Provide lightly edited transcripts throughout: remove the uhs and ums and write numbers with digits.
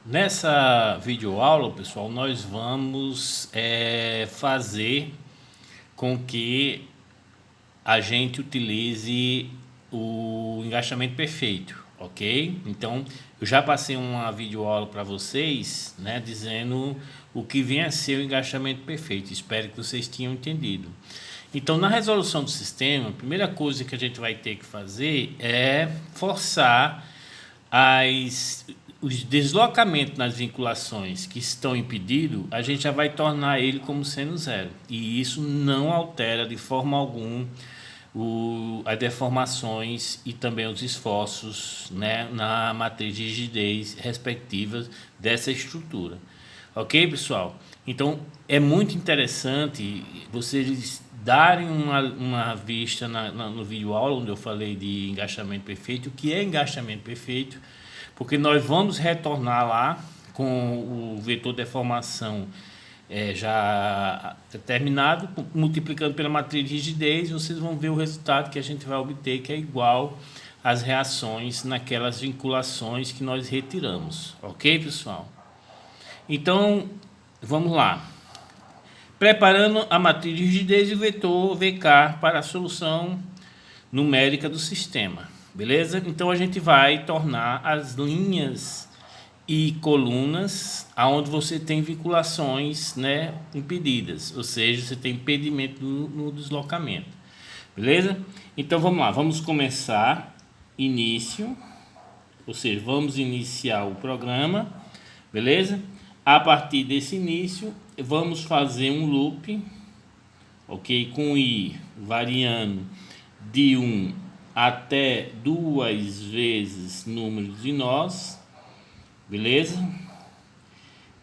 Nessa videoaula, pessoal, nós vamos fazer com que a gente utilize o engaixamento perfeito, ok? Então, eu já passei uma videoaula para vocês, né, dizendo o que vem a ser o engaixamento perfeito. Espero que vocês tenham entendido. Então, na resolução do sistema, a primeira coisa que a gente vai ter que fazer é forçar os deslocamentos nas vinculações que estão impedidos, a gente já vai tornar ele como sendo zero. E isso não altera de forma alguma as deformações e também os esforços, né, na matriz de rigidez respectivas dessa estrutura. Ok, pessoal? Então, é muito interessante vocês darem uma vista no vídeo aula, onde eu falei de engaixamento perfeito, o que é engaixamento perfeito, porque nós vamos retornar lá com o vetor deformação já terminado, multiplicando pela matriz de rigidez, vocês vão ver o resultado que a gente vai obter, que é igual às reações naquelas vinculações que nós retiramos. Ok, pessoal? Então, vamos lá. Preparando a matriz de rigidez e o vetor VK para a solução numérica do sistema. Beleza? Então, a gente vai tornar as linhas e colunas aonde você tem vinculações, né, impedidas, ou seja, você tem impedimento no deslocamento. Beleza? Então, vamos lá. Vamos começar início, ou seja, vamos iniciar o programa. Beleza? A partir desse início, vamos fazer um loop, ok? Com i variando de 1 até 2 vezes número de nós, beleza?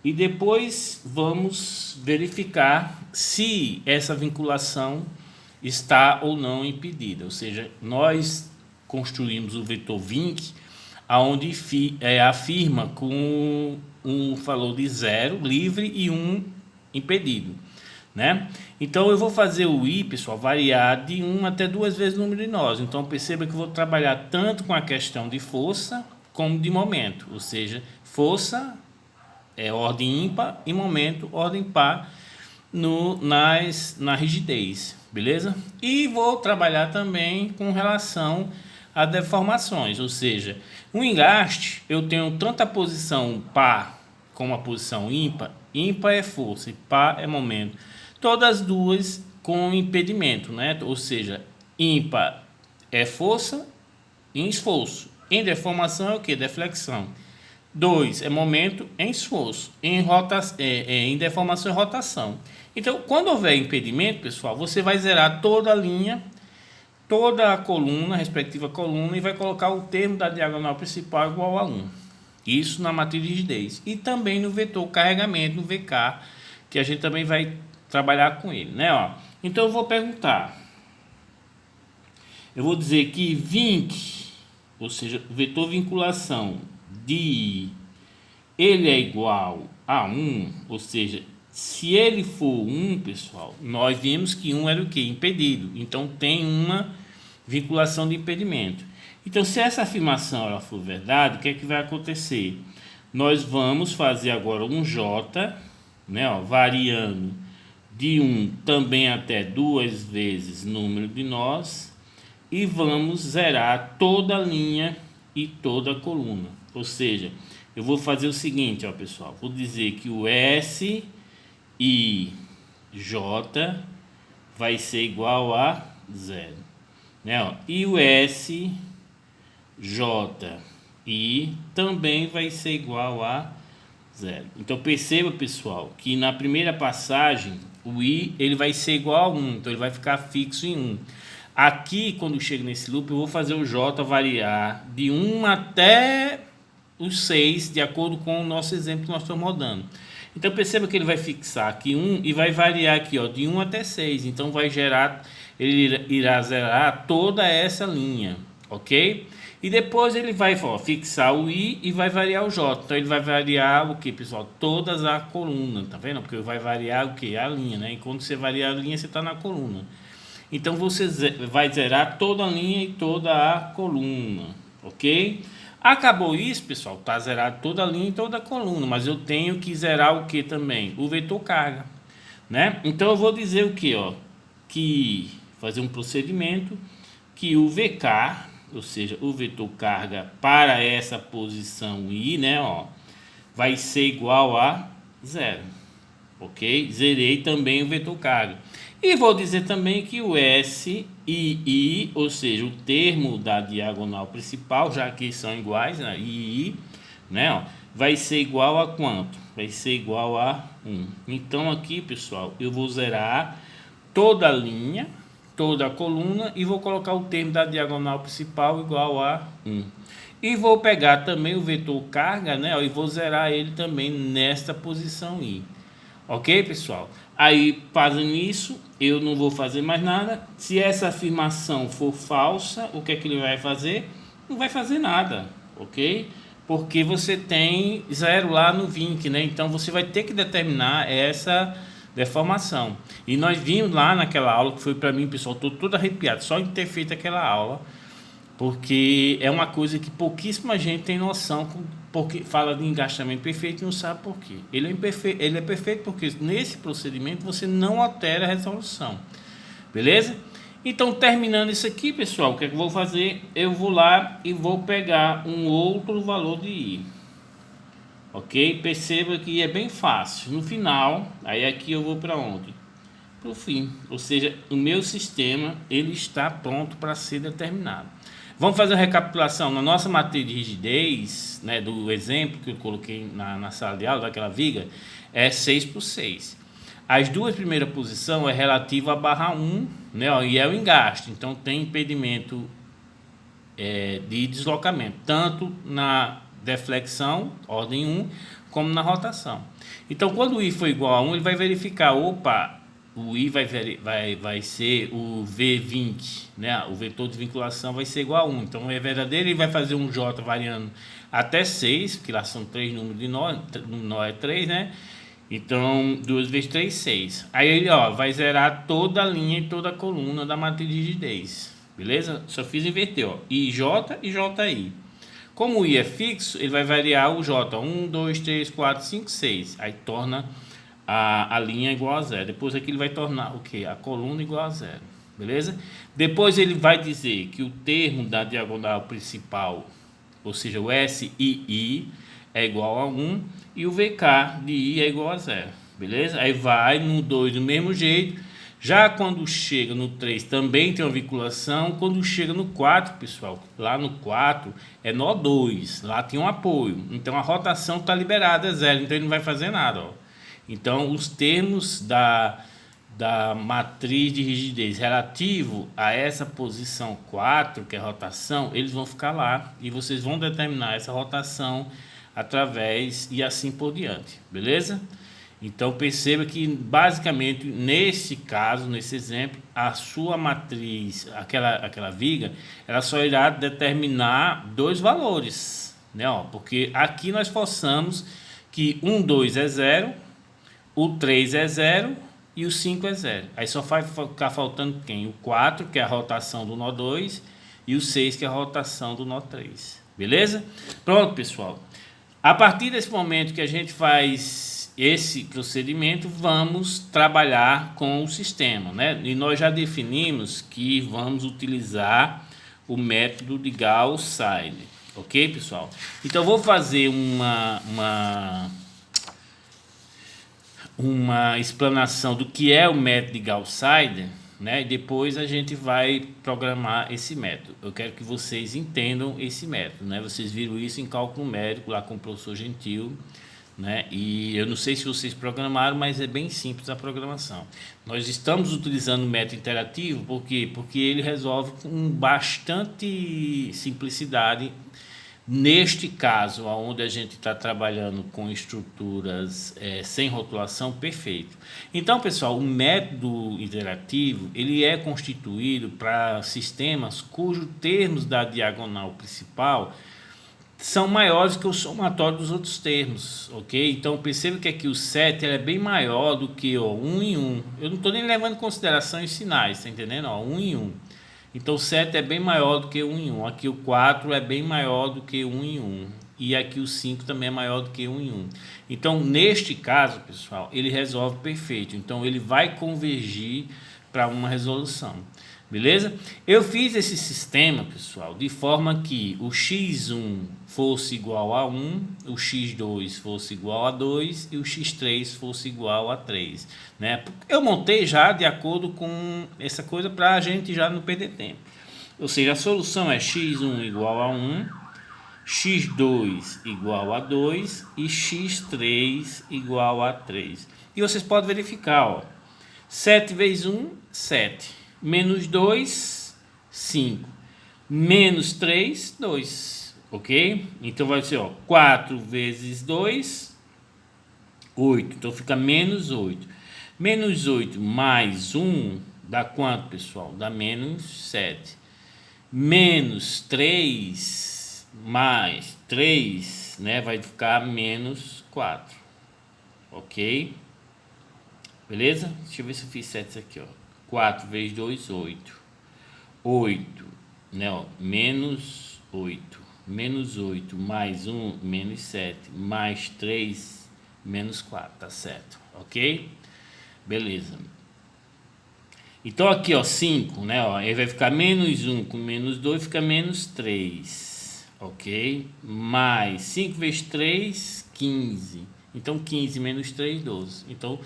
E depois vamos verificar se essa vinculação está ou não impedida, ou seja, nós construímos o vetor vinc, aonde afirma com um valor de 0 livre e 1 impedido, né? Então eu vou fazer o i, pessoal, variar de 1 até 2 vezes o número de nós. Então perceba que eu vou trabalhar tanto com a questão de força como de momento, ou seja, força é ordem ímpar e momento ordem par na rigidez, beleza? E vou trabalhar também com relação a deformações, ou seja, um engaste eu tenho tanto a posição par como a posição ímpar. Ímpar é força e par é momento, todas as duas com impedimento, né? Ou seja, ímpar é força em esforço, em deformação é o que? Deflexão. 2 é momento em esforço, em deformação e rotação. Então, quando houver impedimento, pessoal, você vai zerar toda a linha, toda a coluna, a respectiva coluna, e vai colocar o termo da diagonal principal igual a 1. Isso na matriz de rigidez. E também no vetor carregamento, no VK, que a gente também vai trabalhar com ele, né? Ó. Então eu vou perguntar. Eu vou dizer que vinc, ou seja, vetor vinculação de ele é igual a 1, ou seja, se ele for 1, pessoal, nós vimos que 1 era o que? Impedido. Então tem uma vinculação de impedimento. Então, se essa afirmação ela for verdade, o que é que vai acontecer? Nós vamos fazer agora um J, né, ó, variando de 1 também até 2 vezes número de nós, e vamos zerar toda a linha e toda a coluna. Ou seja, eu vou fazer o seguinte, ó, pessoal, vou dizer que o S e J vai ser igual a 0, né, ó, e o S J e também vai ser igual a 0. Então perceba, pessoal, que na primeira passagem o i ele vai ser igual a 1, então ele vai ficar fixo em 1. Aqui, quando chego nesse loop, eu vou fazer o j variar de 1 até os 6, de acordo com o nosso exemplo que nós estamos rodando. Então perceba que ele vai fixar aqui 1 e vai variar aqui, ó, de 1 até 6. Então vai gerar, ele irá zerar toda essa linha, ok? E depois ele vai, ó, fixar o i e vai variar o j. Então ele vai variar o que, pessoal? Todas a coluna, tá vendo? Porque vai variar o que? A linha, né? E quando você variar a linha, você está na coluna. Então você vai zerar toda a linha e toda a coluna, ok? Acabou isso, pessoal, tá zerado toda a linha e toda a coluna, mas eu tenho que zerar o que também? O vetor carga, né? Então eu vou dizer o que, ó, que fazer um procedimento que o VK, ou seja, o vetor carga para essa posição I, né, ó, vai ser igual a zero, ok? Zerei também o vetor carga. E vou dizer também que o S e I, ou seja, o termo da diagonal principal, já que são iguais, né, I, né, ó, vai ser igual a quanto? Vai ser igual a 1. Então aqui, pessoal, eu vou zerar toda a linha, toda a coluna e vou colocar o termo da diagonal principal igual a 1. E vou pegar também o vetor carga, né, ó, e vou zerar ele também nesta posição I. Ok, pessoal? Aí, fazendo isso, eu não vou fazer mais nada. Se essa afirmação for falsa, o que é que ele vai fazer? Não vai fazer nada, ok? Porque você tem zero lá no VINC, né? Então, você vai ter que determinar essa deformação. E nós vimos lá naquela aula, que foi para mim, pessoal, estou todo arrepiado, só em ter feito aquela aula, porque é uma coisa que pouquíssima gente tem noção, porque fala de engaixamento perfeito e não sabe por quê. Ele é perfeito porque nesse procedimento você não altera a resolução, beleza? Então, terminando isso aqui, pessoal, o que é que eu vou fazer? Eu vou lá e vou pegar um outro valor de I, ok? Perceba que é bem fácil. No final, aí aqui eu vou para onde? Para o fim, ou seja, o meu sistema ele está pronto para ser determinado. Vamos fazer uma recapitulação. Na nossa matriz de rigidez, né, do exemplo que eu coloquei na sala de aula, daquela viga, é 6 por 6. As duas primeiras posições é relativa à barra 1, né, ó, e é o engaste. Então, tem impedimento de deslocamento, tanto na deflexão, ordem 1, como na rotação. Então, quando o I for igual a 1, ele vai verificar, opa, o I vai ser o V20, né? O vetor de vinculação vai ser igual a 1. Então, é verdadeiro, ele vai fazer um J variando até 6, porque lá são 3 números de nó, no nó é 3, né? Então, 2 vezes 3, 6. Aí ele, ó, vai zerar toda a linha e toda a coluna da matriz de rigidez, beleza? Só fiz inverter, ó, IJ e JI. Como o I é fixo, ele vai variar o J, 1, 2, 3, 4, 5, 6. Aí torna a linha igual a zero. Depois aqui ele vai tornar o que? A coluna igual a zero, beleza? Depois ele vai dizer que o termo da diagonal principal, ou seja, o S e I é igual a 1 e o VK de I é igual a zero, beleza? Aí vai no 2 do mesmo jeito. Já quando chega no 3 também tem uma vinculação. Quando chega no 4, pessoal, lá no 4 é nó 2, lá tem um apoio. Então a rotação está liberada, é zero, então ele não vai fazer nada, ó. Então, os termos da matriz de rigidez relativo a essa posição 4, que é a rotação, eles vão ficar lá e vocês vão determinar essa rotação através e assim por diante, beleza? Então, perceba que basicamente nesse caso, nesse exemplo, a sua matriz, aquela viga, ela só irá determinar dois valores, né? Ó, porque aqui nós forçamos que 1, 2 é 0, o 3 é 0 e o 5 é 0. Aí só vai ficar faltando quem? O 4, que é a rotação do nó 2, e o 6, que é a rotação do nó 3. Beleza? Pronto, pessoal. A partir desse momento que a gente faz esse procedimento, vamos trabalhar com o sistema, né? E nós definimos que vamos utilizar o método de Gauss-Seidel. Ok, pessoal? Então, vou fazer uma explanação do que é o método de Gauss-Seidel, né? E depois a gente vai programar esse método. Eu quero que vocês entendam esse método, né? Vocês viram isso em cálculo numérico lá com o professor Gentil, né? E eu não sei se vocês programaram, mas é bem simples a programação. Nós estamos utilizando o método interativo, por quê? Porque ele resolve com bastante simplicidade. Neste caso, onde a gente está trabalhando com estruturas sem rotulação, perfeito. Então, pessoal, o método interativo ele é constituído para sistemas cujos termos da diagonal principal são maiores que o somatório dos outros termos, ok? Então, perceba que aqui o 7 é bem maior do que 1 em 1. Eu não estou nem levando em consideração os sinais, tá entendendo? 1 em 1. Então 7 é bem maior do que 1 em 1. Aqui o 4 é bem maior do que 1 em 1. E aqui o 5 também é maior do que 1 em 1. Então, neste caso, pessoal, ele resolve perfeito. Então, ele vai convergir para uma resolução. Beleza? Eu fiz esse sistema, pessoal, de forma que o x1 fosse igual a 1, o x2 fosse igual a 2 e o x3 fosse igual a 3. Né? Eu montei já de acordo com essa coisa para a gente já não perder tempo. Ou seja, a solução é x1 igual a 1, x2 igual a 2 e x3 igual a 3. E vocês podem verificar, ó, 7 vezes 1, 7. Menos 2, 5. Menos 3, 2. Ok? Então vai ser, ó, 4 vezes 2, 8. Então fica menos 8. Menos 8 mais 1 dá quanto, pessoal? Dá menos 7. Menos 3 mais 3, né? Vai ficar menos 4. Ok? Beleza? Deixa eu ver se eu fiz 7 aqui, ó. 4 vezes 2, 8. 8, né, ó, menos 8. Menos 8 mais 1, menos 7. Mais 3, menos 4, tá certo? Ok? Beleza. Então aqui, ó, 5, né, ó, ele vai ficar menos 1 com menos 2, fica menos 3. Ok? Mais 5 vezes 3, 15. Então 15 menos 3, 12. Então,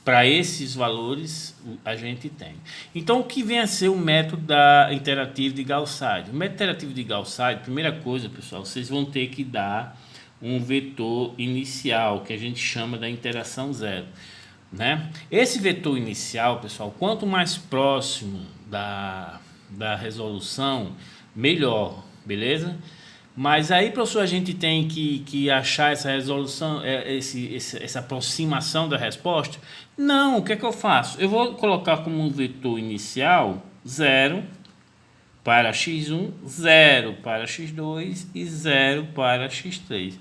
para esses valores a gente tem. Então o que vem a ser o método interativo de Gauss-Seidel? O método interativo de Gauss-Seidel, primeira coisa, pessoal, vocês vão ter que dar um vetor inicial, que a gente chama da interação zero, né? Esse vetor inicial, pessoal, quanto mais próximo da resolução, melhor, beleza? Mas aí, professor, a gente tem que achar essa resolução, essa aproximação da resposta? Não, o que é que eu faço? Eu vou colocar como um vetor inicial 0 para x1, 0 para x2 e 0 para x3.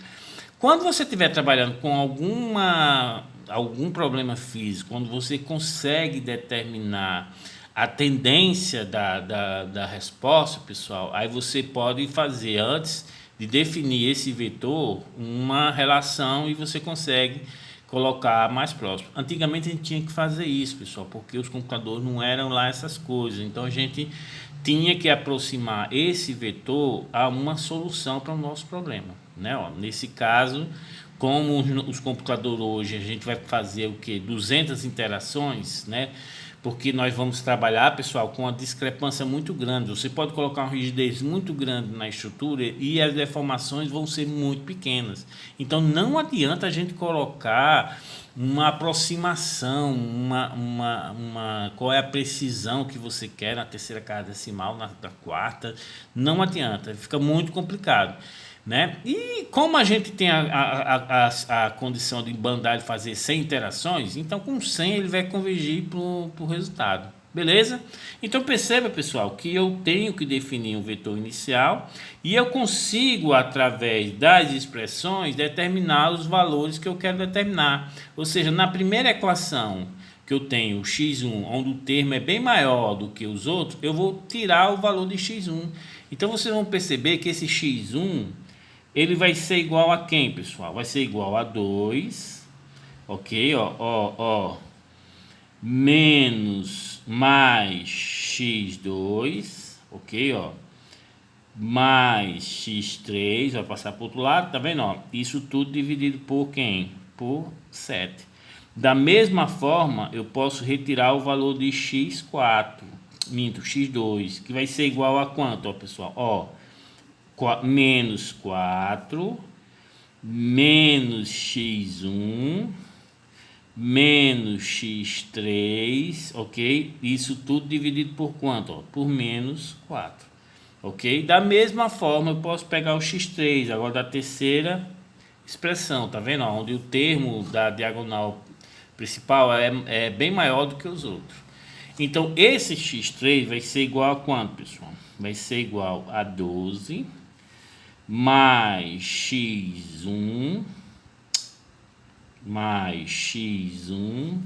Quando você estiver trabalhando com algum problema físico, quando você consegue determinar a tendência da resposta, pessoal, aí você pode fazer, antes de definir esse vetor, uma relação e você consegue colocar mais próximo. Antigamente a gente tinha que fazer isso, pessoal, porque os computadores não eram lá essas coisas. Então a gente tinha que aproximar esse vetor a uma solução para o nosso problema, né? Ó, nesse caso, como os computadores hoje, a gente vai fazer o que? 200 interações, né? Porque nós vamos trabalhar, pessoal, com uma discrepância muito grande. Você pode colocar uma rigidez muito grande na estrutura e as deformações vão ser muito pequenas. Então, não adianta a gente colocar uma aproximação, qual é a precisão que você quer na terceira casa decimal, na quarta. Não adianta, fica muito complicado. Né? E como a gente tem a condição de bandar e fazer 100 interações, então com 100 ele vai convergir para o resultado. Beleza? Então perceba, pessoal, que eu tenho que definir um vetor inicial e eu consigo, através das expressões, determinar os valores que eu quero determinar. Ou seja, na primeira equação que eu tenho x1, onde o termo é bem maior do que os outros, eu vou tirar o valor de x1. Então vocês vão perceber que esse x1 ele vai ser igual a quem, pessoal? Vai ser igual a 2, ok? Ó, menos mais x2, ok? Ó, mais x3, vai passar para o outro lado, tá vendo? Ó, isso tudo dividido por quem? Por 7. Da mesma forma, eu posso retirar o valor de x4, x2, que vai ser igual a quanto, ó, pessoal? Ó, menos 4, menos x1, menos x3, ok? Isso tudo dividido por quanto? Ó? Por menos 4, ok? Da mesma forma, eu posso pegar o x3, agora da terceira expressão, tá vendo? Ó? Onde o termo da diagonal principal é bem maior do que os outros. Então, esse x3 vai ser igual a quanto, pessoal? Vai ser igual a 12 mais x1 mais x1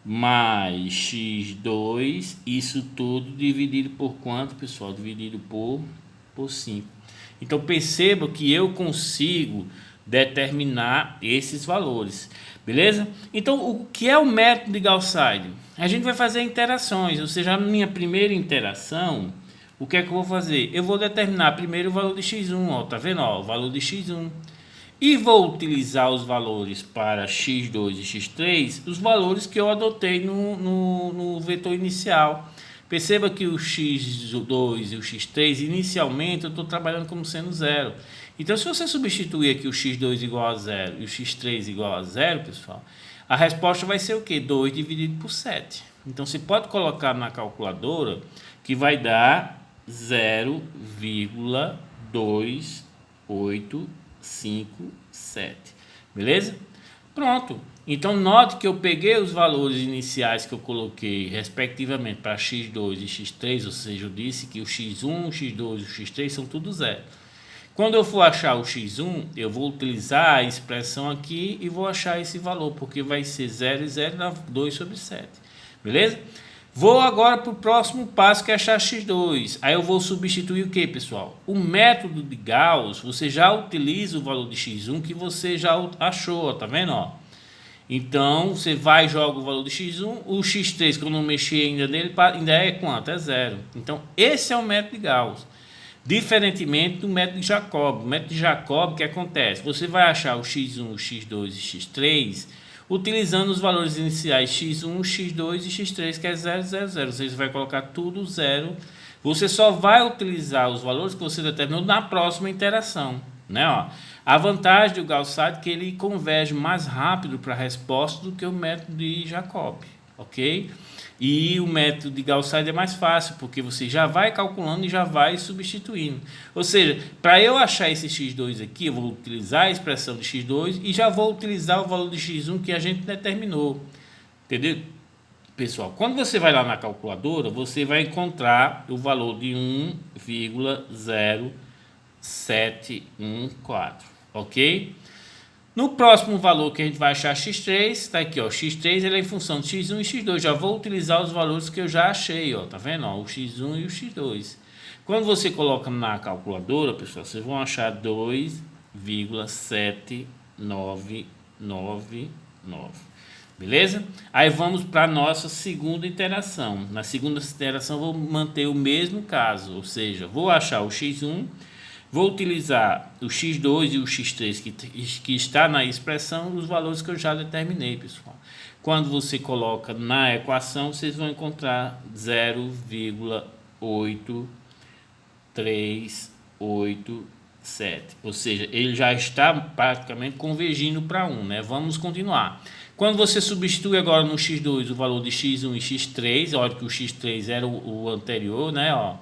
mais x2, isso tudo dividido por quanto, pessoal? Dividido por 5. Então perceba que eu consigo determinar esses valores, beleza? Então o que é o método de Gauss-Seidel? A gente vai fazer interações, ou seja, a minha primeira interação, o que é que eu vou fazer? Eu vou determinar primeiro o valor de x1, ó, tá vendo? Ó, o valor de x1. E vou utilizar os valores para x2 e x3, os valores que eu adotei no vetor inicial. Perceba que o x2 e o x3, inicialmente, eu estou trabalhando como sendo zero. Então, se você substituir aqui o x2 igual a zero e o x3 igual a zero, pessoal, a resposta vai ser o quê? 2 dividido por 7. Então, você pode colocar na calculadora que vai dar 0,285,7. Beleza? Pronto. Então, note que eu peguei os valores iniciais que eu coloquei, respectivamente, para x2 e x3, ou seja, eu disse que o x1, o x2 e o x3 são tudo zero. Quando eu for achar o x1, eu vou utilizar a expressão aqui e vou achar esse valor, porque vai ser 0 e 0 dá 2 sobre 7. Beleza? Vou agora para o próximo passo, que é achar x2. Aí eu vou substituir o que, pessoal? O método de Gauss, você já utiliza o valor de x1 que você já achou, tá vendo? Ó? Então, você vai e joga o valor de x1, o x3, que eu não mexi ainda nele, ainda é quanto? É 0. Então, esse é o método de Gauss. Diferentemente do método de Jacob. O método de Jacob, o que acontece? Você vai achar o x1, o x2 e o x3 utilizando os valores iniciais x1, x2 e x3, que é 0, 0, 0. Você vai colocar tudo 0. Você só vai utilizar os valores que você determinou na próxima interação, né? Ó, a vantagem do Gauss-Seidel é que ele converge mais rápido para a resposta do que o método de Jacob, ok? E o método de Gauss-Seidel é mais fácil, porque você já vai calculando e já vai substituindo. Ou seja, para eu achar esse x2 aqui, eu vou utilizar a expressão de x2 e já vou utilizar o valor de x1 que a gente determinou. Entendeu? Pessoal, quando você vai lá na calculadora, você vai encontrar o valor de 1,0714, ok? No próximo valor que a gente vai achar x3, está aqui, ó, x3 ele é em função de x1 e x2. Já vou utilizar os valores que eu já achei, ó, tá vendo? Ó, o x1 e o x2. Quando você coloca na calculadora, pessoal, vocês vão achar 2,7999. Beleza? Aí vamos para a nossa segunda interação. Na segunda interação, vou manter o mesmo caso, ou seja, vou achar o x1. Vou utilizar o x2 e o x3 que está na expressão, os valores que eu já determinei, pessoal. Quando você coloca na equação, vocês vão encontrar 0,8387. Ou seja, ele já está praticamente convergindo para 1, né? Vamos continuar. Quando você substitui agora no x2 o valor de x1 e x3, olha que o x3 era o anterior, né? Ó.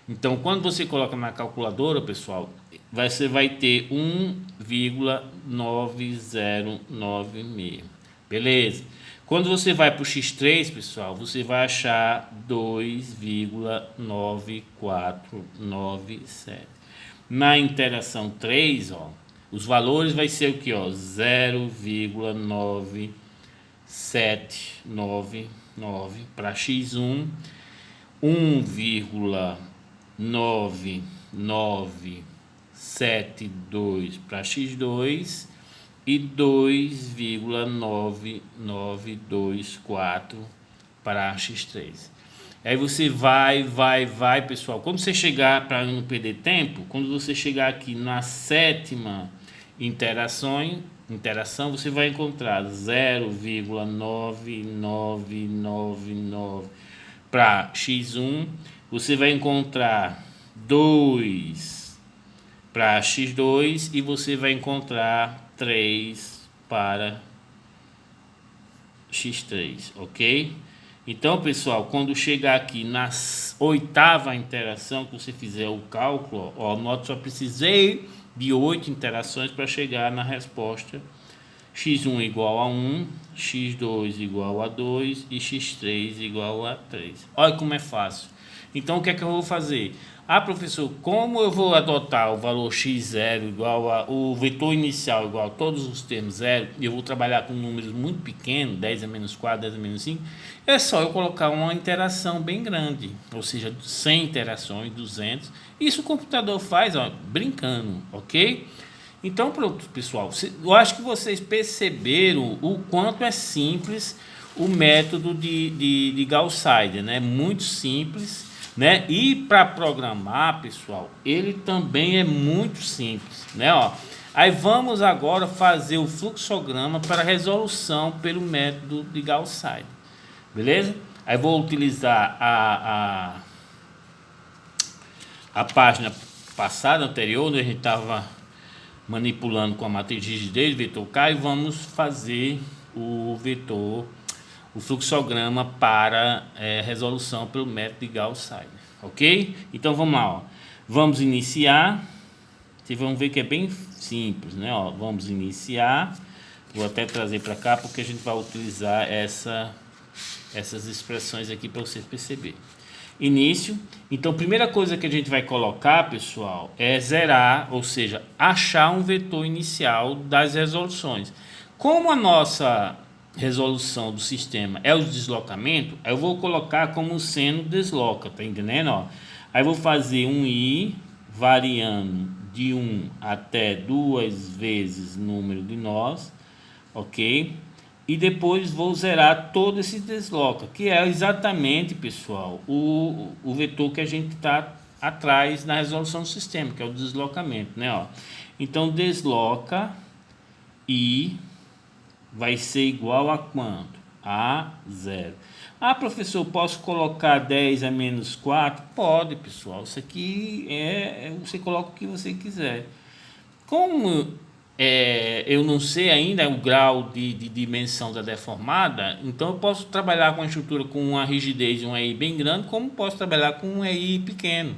Então, quando você coloca na calculadora, pessoal, você vai ter 1,9096. Beleza? Quando você vai para o x3, pessoal, você vai achar 2,9497. Na interação 3, ó, os valores vai ser o que, ó? 0,9799 para x1, 1,9972 para x2 e 2,9924 para x3. Aí você vai, pessoal. Quando você chegar, para não perder tempo, quando você chegar aqui na sétima interação, você vai encontrar 0,9999 para x1, você vai encontrar 2 para x2 e você vai encontrar 3 para x3, ok? Então, pessoal, quando chegar aqui na oitava interação que você fizer o cálculo, ó, note, só precisei de 8 interações para chegar na resposta x1 igual a 1, x2 igual a 2 e x3 igual a 3. Olha como é fácil. Então, o que é que eu vou fazer? Ah, professor, como eu vou adotar o valor x0 igual o vetor inicial igual a todos os termos zero, e eu vou trabalhar com números muito pequenos, 10 a menos 4, 10 a menos 5, é só eu colocar uma interação bem grande, ou seja, 100 interações, 200. Isso o computador faz, ó, brincando, ok? Então, pronto, pessoal, eu acho que vocês perceberam o quanto é simples o método de Gauss-Seidel, né? Muito simples, né? E para programar, pessoal, ele também é muito simples, né? Ó, aí vamos agora fazer o fluxograma para resolução pelo método de Gauss-Seidel, beleza? Aí vou utilizar a página passada, anterior, onde a gente estava manipulando com a matriz de rigidez, vetor K, e vamos fazer o fluxograma para resolução pelo método de Gauss-Seidel, ok? Então vamos lá, ó. Vamos iniciar, vocês vão ver que é bem simples, né? Ó, vamos iniciar, vou até trazer para cá porque a gente vai utilizar essas expressões aqui para vocês perceberem. Início. Então, a primeira coisa que a gente vai colocar, pessoal, é zerar, ou seja, achar um vetor inicial das resoluções. Como a nossa resolução do sistema é o deslocamento, eu vou colocar como seno desloca, tá entendendo? Ó, aí vou fazer um i variando de 1 até 2 vezes o número de nós, ok? E depois vou zerar todo esse desloca, que é exatamente, pessoal, o vetor que a gente está atrás na resolução do sistema, que é o deslocamento, né? Ó. Então, desloca i vai ser igual a quanto? A 0. Ah, professor, posso colocar 10 a menos 4? Pode, pessoal. Isso aqui você coloca o que você quiser. Como eu não sei ainda o grau de dimensão da deformada, então eu posso trabalhar com a estrutura com uma rigidez e um EI bem grande, como posso trabalhar com um EI pequeno,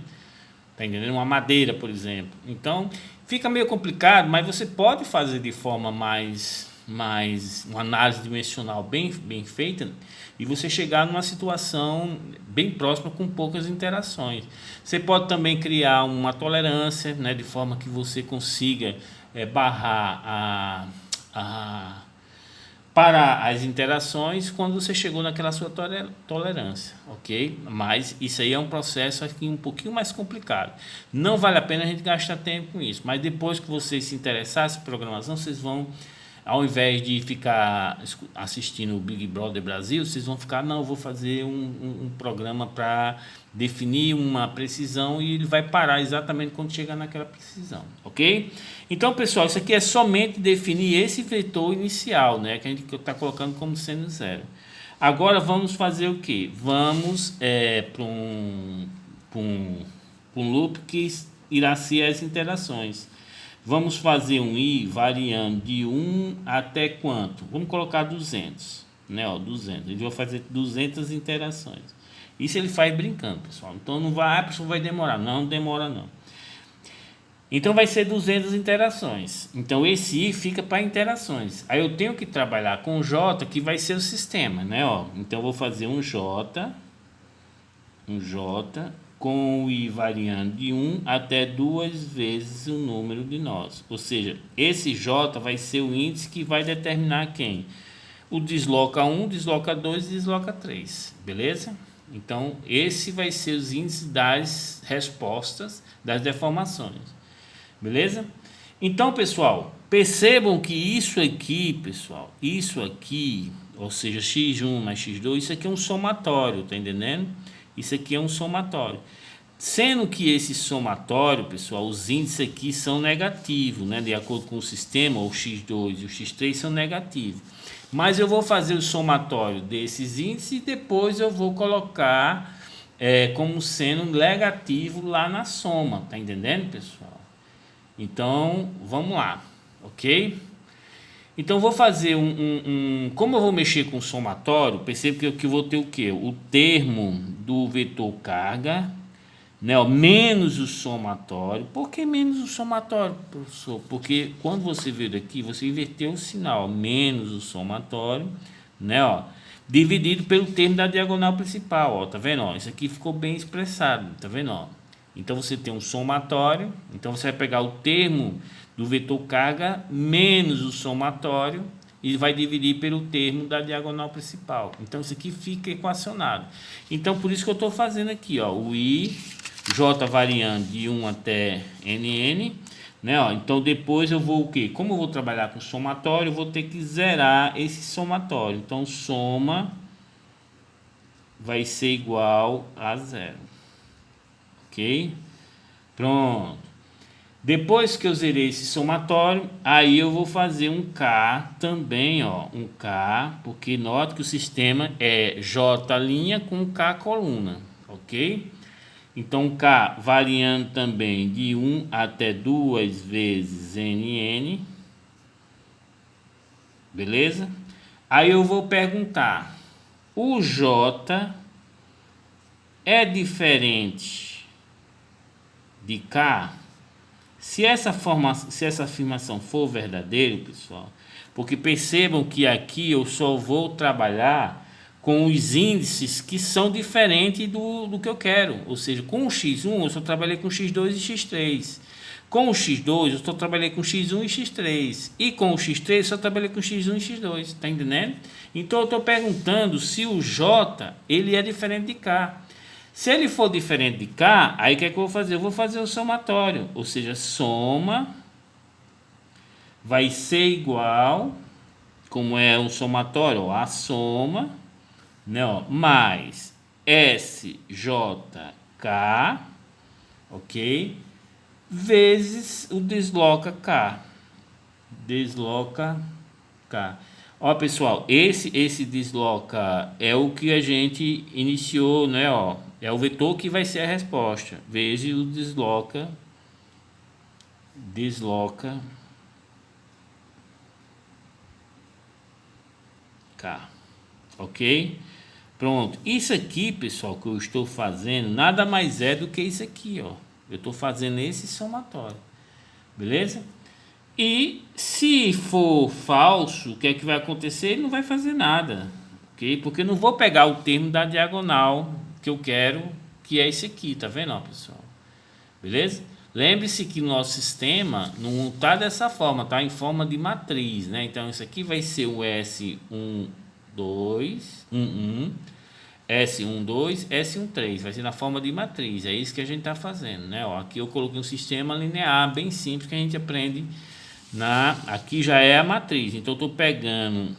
tá entendendo? Uma madeira, por exemplo. Então fica meio complicado, mas você pode fazer de forma mais uma análise dimensional bem feita, e você chegar numa situação bem próxima com poucas interações. Você pode também criar uma tolerância, né, de forma que você consiga barrar para as interações quando você chegou naquela sua tolerância, ok? Mas isso aí é um processo aqui um pouquinho mais complicado. Não vale a pena a gente gastar tempo com isso, mas depois que vocês se interessarem em programação, vocês vão, ao invés de ficar assistindo o Big Brother Brasil, vocês vão ficar, não, eu vou fazer um programa para definir uma precisão, e ele vai parar exatamente quando chegar naquela precisão, ok? Então, pessoal, isso aqui é somente definir esse vetor inicial, né, que a gente está colocando como sendo 0. Agora vamos fazer o que? Vamos para um loop que irá ser as interações. Vamos fazer um i variando de 1 até quanto? Vamos colocar 200, né? Ó, 200. Ele vai fazer 200 interações. Isso ele faz brincando, pessoal. Então não vai, pessoal, vai demorar. Não demora, não. Então vai ser 200 interações. Então esse i fica para interações. Aí eu tenho que trabalhar com o j, que vai ser o sistema, né? Ó, então eu vou fazer um j com o i variando de 1 até 2 vezes o número de nós. Ou seja, esse j vai ser o índice que vai determinar quem? O desloca 1, desloca 2 e desloca 3. Beleza? Então, esse vai ser os índices das respostas das deformações. Beleza? Então, pessoal, percebam que isso aqui, pessoal, isso aqui, ou seja, x1 mais x2, isso aqui é um somatório, tá entendendo? Isso aqui é um somatório. Sendo que esse somatório, pessoal, os índices aqui são negativos, né? De acordo com o sistema, o x2 e o x3 são negativos. Mas eu vou fazer o somatório desses índices e depois eu vou colocar como sendo negativo lá na soma, tá entendendo, pessoal? Então, vamos lá, ok? Então, vou fazer como eu vou mexer com o somatório, perceba que eu vou ter o quê? O termo do vetor carga, né, ó, menos o somatório. Por que menos o somatório, professor? Porque quando você veio daqui, você inverteu o sinal, menos o somatório, né, ó, dividido pelo termo da diagonal principal, ó, tá vendo? Ó, isso aqui ficou bem expressado, tá vendo? Ó? Então você tem um somatório, então você vai pegar o termo do vetor carga menos o somatório e vai dividir pelo termo da diagonal principal. Então isso aqui fica equacionado. Então por isso que eu estou fazendo aqui, ó, o I, J variando de 1 até NN, né, ó. Então depois eu vou o quê? Como eu vou trabalhar com somatório, eu vou ter que zerar esse somatório. Então soma vai ser igual a zero. Ok? Pronto. Depois que eu zerei esse somatório, aí eu vou fazer um K também, ó, um K, porque note que o sistema é J' com K coluna, ok? Então K variando também de 1 até 2 vezes NN, beleza? Aí eu vou perguntar, o J é diferente de K? Se essa afirmação for verdadeira, pessoal, porque percebam que aqui eu só vou trabalhar com os índices que são diferentes do que eu quero. Ou seja, com o x1 eu só trabalhei com x2 e x3. Com o x2 eu só trabalhei com x1 e x3. E com o x3 eu só trabalhei com x1 e x2. Tá entendendo? Então eu estou perguntando se o j ele é diferente de k. Se ele for diferente de K, aí o que é que eu vou fazer? Eu vou fazer o somatório, ou seja, soma vai ser igual, como é o somatório, ó, a soma, né, ó, mais SJK, ok? Vezes o desloca K. Desloca K. Ó, pessoal, esse desloca é o que a gente iniciou, né, ó? É o vetor que vai ser a resposta. Veja o desloca K. Ok? Pronto. Isso aqui, pessoal, que eu estou fazendo, nada mais é do que isso aqui, ó. Eu estou fazendo esse somatório. Beleza? E se for falso, o que é que vai acontecer? Ele não vai fazer nada, ok? Porque eu não vou pegar o termo da diagonal que eu quero, que é esse aqui, tá vendo, ó, pessoal? Beleza? Lembre-se que o nosso sistema não está dessa forma, tá em forma de matriz, né? Então isso aqui vai ser o S12, S12, S13, vai ser na forma de matriz. É isso que a gente está fazendo, né? Ó, aqui eu coloquei um sistema linear bem simples que a gente aprende aqui já é a matriz. Então eu estou pegando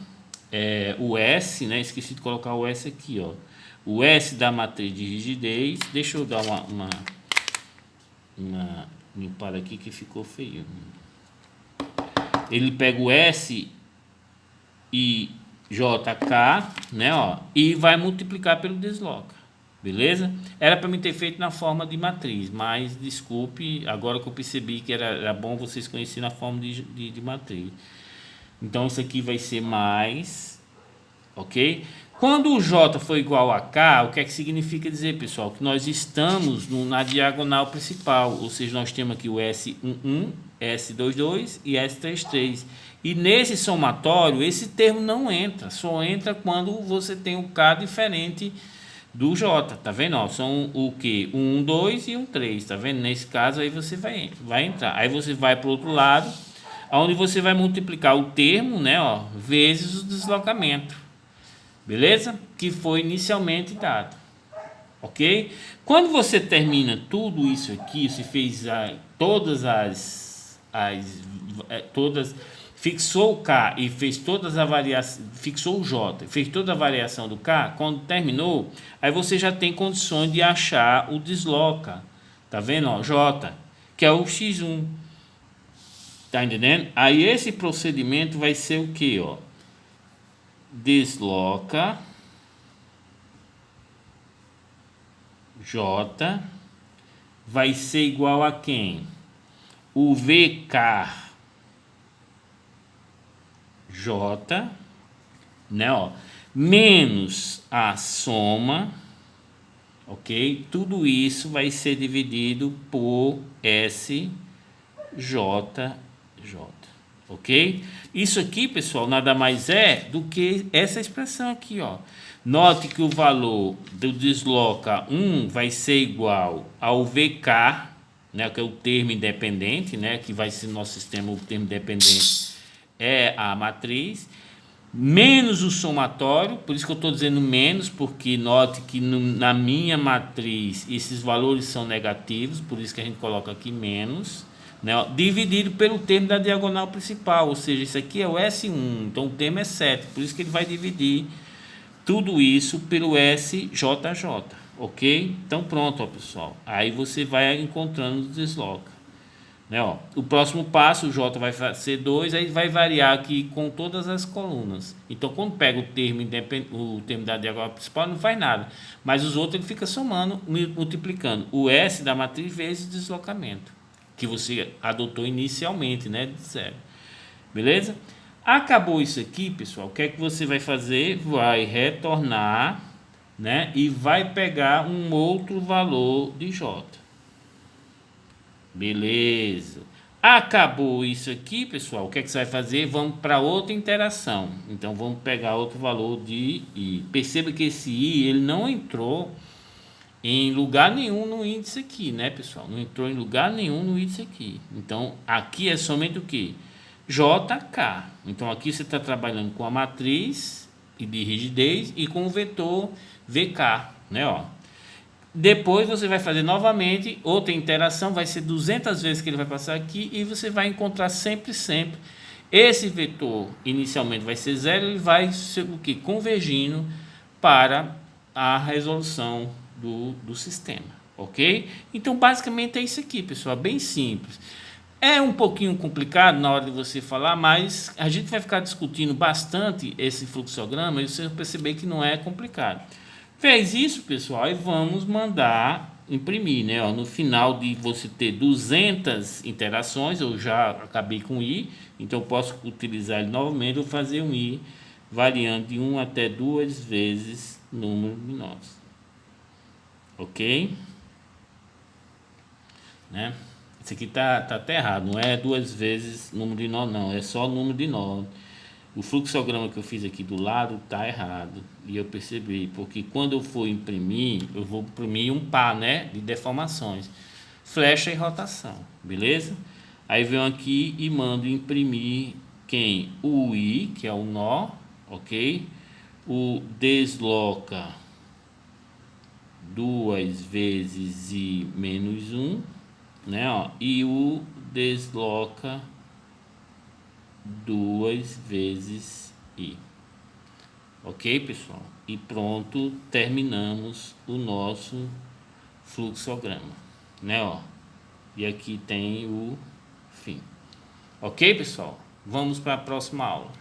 o S, né? Esqueci de colocar o S aqui, ó. O S da matriz de rigidez. Deixa eu dar uma limpada aqui que ficou feio. Ele pega o S e JK, né, ó, e vai multiplicar pelo desloca. Beleza? Era para mim ter feito na forma de matriz, mas desculpe, agora que eu percebi que era bom vocês conhecerem na forma de matriz. Então isso aqui vai ser mais, ok? Quando o J for igual a K, o que é que significa dizer, pessoal? Que nós estamos na diagonal principal, ou seja, nós temos aqui o S11, S22 e S33. E nesse somatório, esse termo não entra, só entra quando você tem um K diferente do J, tá vendo? Ó, são o que? Um 2 e um 3, tá vendo? Nesse caso aí você vai entrar. Aí você vai para o outro lado, onde você vai multiplicar o termo, né, ó, vezes o deslocamento. Beleza? Que foi inicialmente dado. Ok? Quando você termina tudo isso aqui, você fez fixou o K e fez todas as variações, fixou o J, fez toda a variação do K, quando terminou, aí você já tem condições de achar o desloca. Tá vendo? Ó, J, que é o X1. Tá entendendo? Aí esse procedimento vai ser o que, ó? Desloca J vai ser igual a quem? O VK J, né, ó, menos a soma, ok? Tudo isso vai ser dividido por SJJ, ok? Isso aqui, pessoal, nada mais é do que essa expressão aqui, ó. Note que o valor do desloca 1 vai ser igual ao VK, né, que é o termo independente, né, que vai ser no nosso sistema o termo independente é a matriz, menos o somatório. Por isso que eu estou dizendo menos, porque note que na minha matriz esses valores são negativos, por isso que a gente coloca aqui menos, né, ó, dividido pelo termo da diagonal principal, ou seja, isso aqui é o S1, então o termo é 7, por isso que ele vai dividir tudo isso pelo SJJ, ok? Então pronto, ó, pessoal, aí você vai encontrando o desloca. Né, ó. O próximo passo, o J vai ser 2, aí vai variar aqui com todas as colunas. Então, quando pega o termo da diagonal principal, não faz nada. Mas os outros ele fica somando, multiplicando o S da matriz vezes o deslocamento, que você adotou inicialmente, né, de 0. Beleza? Acabou isso aqui, pessoal. O que é que você vai fazer? Vai retornar, né, e vai pegar um outro valor de J. Beleza. Acabou isso aqui, pessoal. O que é que você vai fazer? Vamos para outra interação. Então, vamos pegar outro valor de I. Perceba que esse I, ele não entrou em lugar nenhum no índice aqui, né, pessoal? Não entrou em lugar nenhum no índice aqui. Então, aqui é somente o quê? JK. Então, aqui você está trabalhando com a matriz de rigidez e com o vetor VK, né, ó. Depois você vai fazer novamente outra interação, vai ser 200 vezes que ele vai passar aqui e você vai encontrar sempre esse vetor inicialmente vai ser 0, ele vai ser o que? Convergindo para a resolução do sistema, ok? Então basicamente é isso aqui, pessoal, bem simples. É um pouquinho complicado na hora de você falar, mas a gente vai ficar discutindo bastante esse fluxograma e você vai perceber que não é complicado. Fez isso, pessoal, e vamos mandar imprimir, né? Ó, no final de você ter 200 interações, eu já acabei com I, então eu posso utilizar ele novamente ou fazer um I variando de 1 até 2 vezes número de nós. Ok? Né? Isso aqui tá até errado, não é 2 vezes número de nó, não, é só número de nó. O fluxograma que eu fiz aqui do lado tá errado. E eu percebi, porque quando eu for imprimir, eu vou imprimir um par, né, de deformações, flecha e rotação, beleza? Aí venho aqui e mando imprimir quem? O I, que é o nó, ok? O desloca 2 vezes I menos 1, né, ó? E o desloca 2 vezes I. Ok, pessoal? E pronto, terminamos o nosso fluxograma, né, ó? E aqui tem o fim. Ok, pessoal? Vamos para a próxima aula.